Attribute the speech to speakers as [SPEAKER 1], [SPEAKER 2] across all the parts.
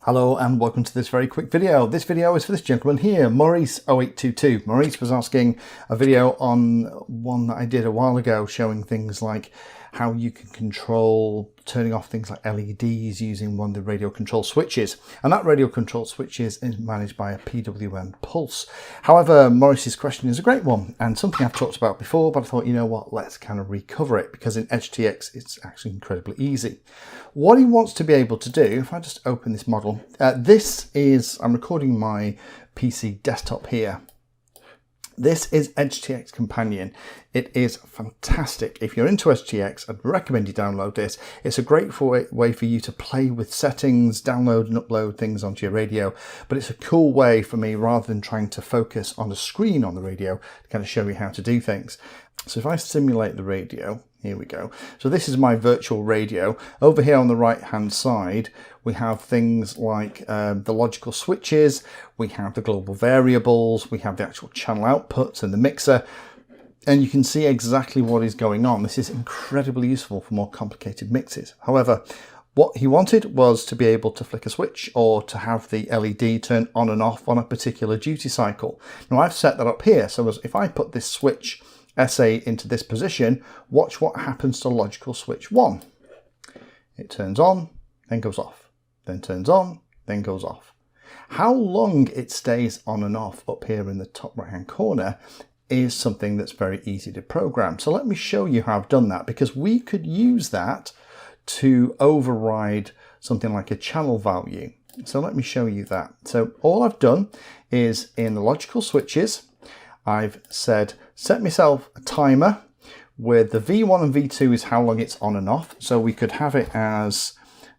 [SPEAKER 1] Hello and welcome to this very quick video. This video is for this gentleman here, Maurice0822. Maurice was asking a video on one that I did a while ago showing things like how you can control turning off things like LEDs using one of the radio control switches. And that radio control switches is managed by a PWM pulse. However, Maurice's question is a great one and something I've talked about before, but I thought, you know what, let's kind of recover it because in EdgeTX it's actually incredibly easy. What he wants to be able to do, if I just open this model, I'm recording my PC desktop here. This is EdgeTX Companion. It is fantastic. If you're into EdgeTX, I'd recommend you download this. It's a great way for you to play with settings, download and upload things onto your radio. But it's a cool way for me, rather than trying to focus on the screen on the radio, to kind of show you how to do things. So if I simulate the radio, here we go. So this is my virtual radio. Over here on the right hand side, we have things like the logical switches, we have the global variables, we have the actual channel outputs and the mixer, and you can see exactly what is going on. This is incredibly useful for more complicated mixes. However, what he wanted was to be able to flick a switch or to have the LED turn on and off on a particular duty cycle. Now I've set that up here, so if I put this switch SA into this position, watch what happens to logical switch 1. It turns on, then goes off, then turns on, then goes off. How long it stays on and off up here in the top right hand corner is something that's very easy to program. So let me show you how I've done that, because we could use that to override something like a channel value. So let me show you that. So all I've done is in the logical switches, I've said, set myself a timer with the V1 and V2 is how long it's on and off. So we could have it as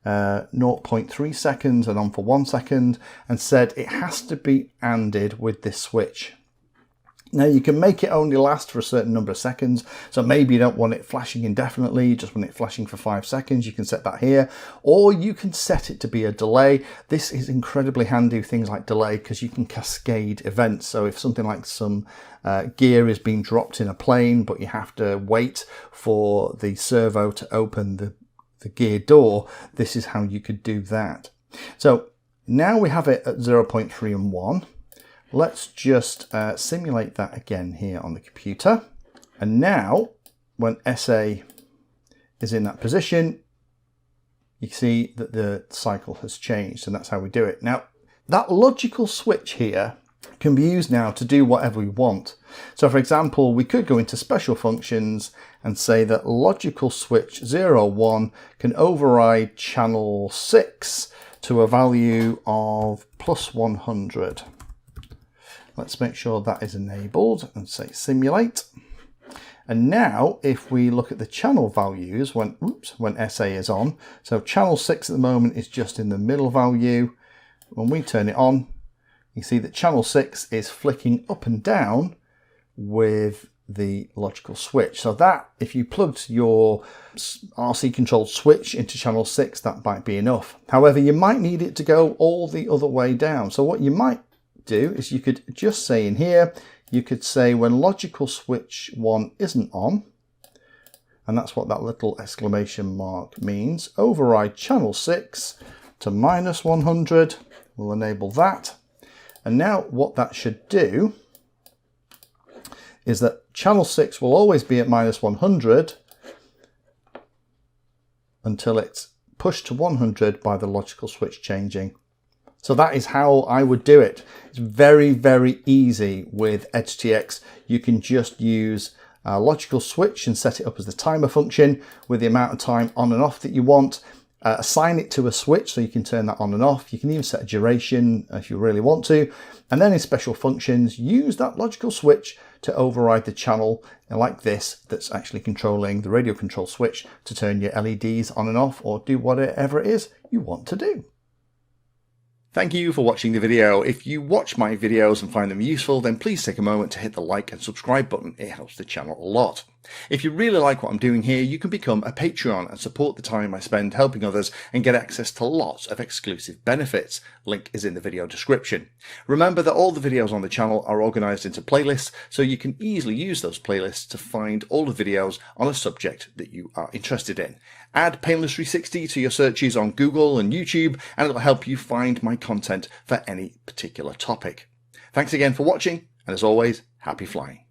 [SPEAKER 1] 0.3 seconds and on for 1 second, and said it has to be ANDed with this switch. Now you can make it only last for a certain number of seconds. So maybe you don't want it flashing indefinitely, you just want it flashing for 5 seconds. You can set that here, or you can set it to be a delay. This is incredibly handy with things like delay because you can cascade events. So if something like some gear is being dropped in a plane, but you have to wait for the servo to open the gear door, this is how you could do that. So now we have it at 0.3 and 1. Let's just simulate that again here on the computer. And now when SA is in that position, you see that the cycle has changed, and that's how we do it. Now that logical switch here can be used now to do whatever we want. So for example, we could go into special functions and say that logical switch 01 can override channel 6 to a value of +100. Let's make sure that is enabled and say simulate. And now if we look at the channel values when SA is on, so channel 6 at the moment is just in the middle value. When we turn it on, you see that channel 6 is flicking up and down with the logical switch. So that, if you plugged your RC controlled switch into channel 6, that might be enough. However, you might need it to go all the other way down. So what you might do is you could just say in here, you could say when logical switch 1 isn't on, and that's what that little exclamation mark means, override channel 6 to -100. We'll enable that. And now what that should do is that channel 6 will always be at -100 until it's pushed to 100 by the logical switch changing. So that is how I would do it. It's very, very easy with EdgeTX. You can just use a logical switch and set it up as the timer function with the amount of time on and off that you want. Assign it to a switch so you can turn that on and off. You can even set a duration if you really want to. And then in special functions, use that logical switch to override the channel like this that's actually controlling the radio control switch to turn your LEDs on and off or do whatever it is you want to do. Thank you for watching the video. If you watch my videos and find them useful, then please take a moment to hit the like and subscribe button. It helps the channel a lot. If you really like what I'm doing here, you can become a Patreon and support the time I spend helping others and get access to lots of exclusive benefits. Link is in the video description. Remember that all the videos on the channel are organised into playlists, so you can easily use those playlists to find all the videos on a subject that you are interested in. Add Painless 360 to your searches on Google and YouTube, and it'll help you find my content for any particular topic. Thanks again for watching, and as always, happy flying.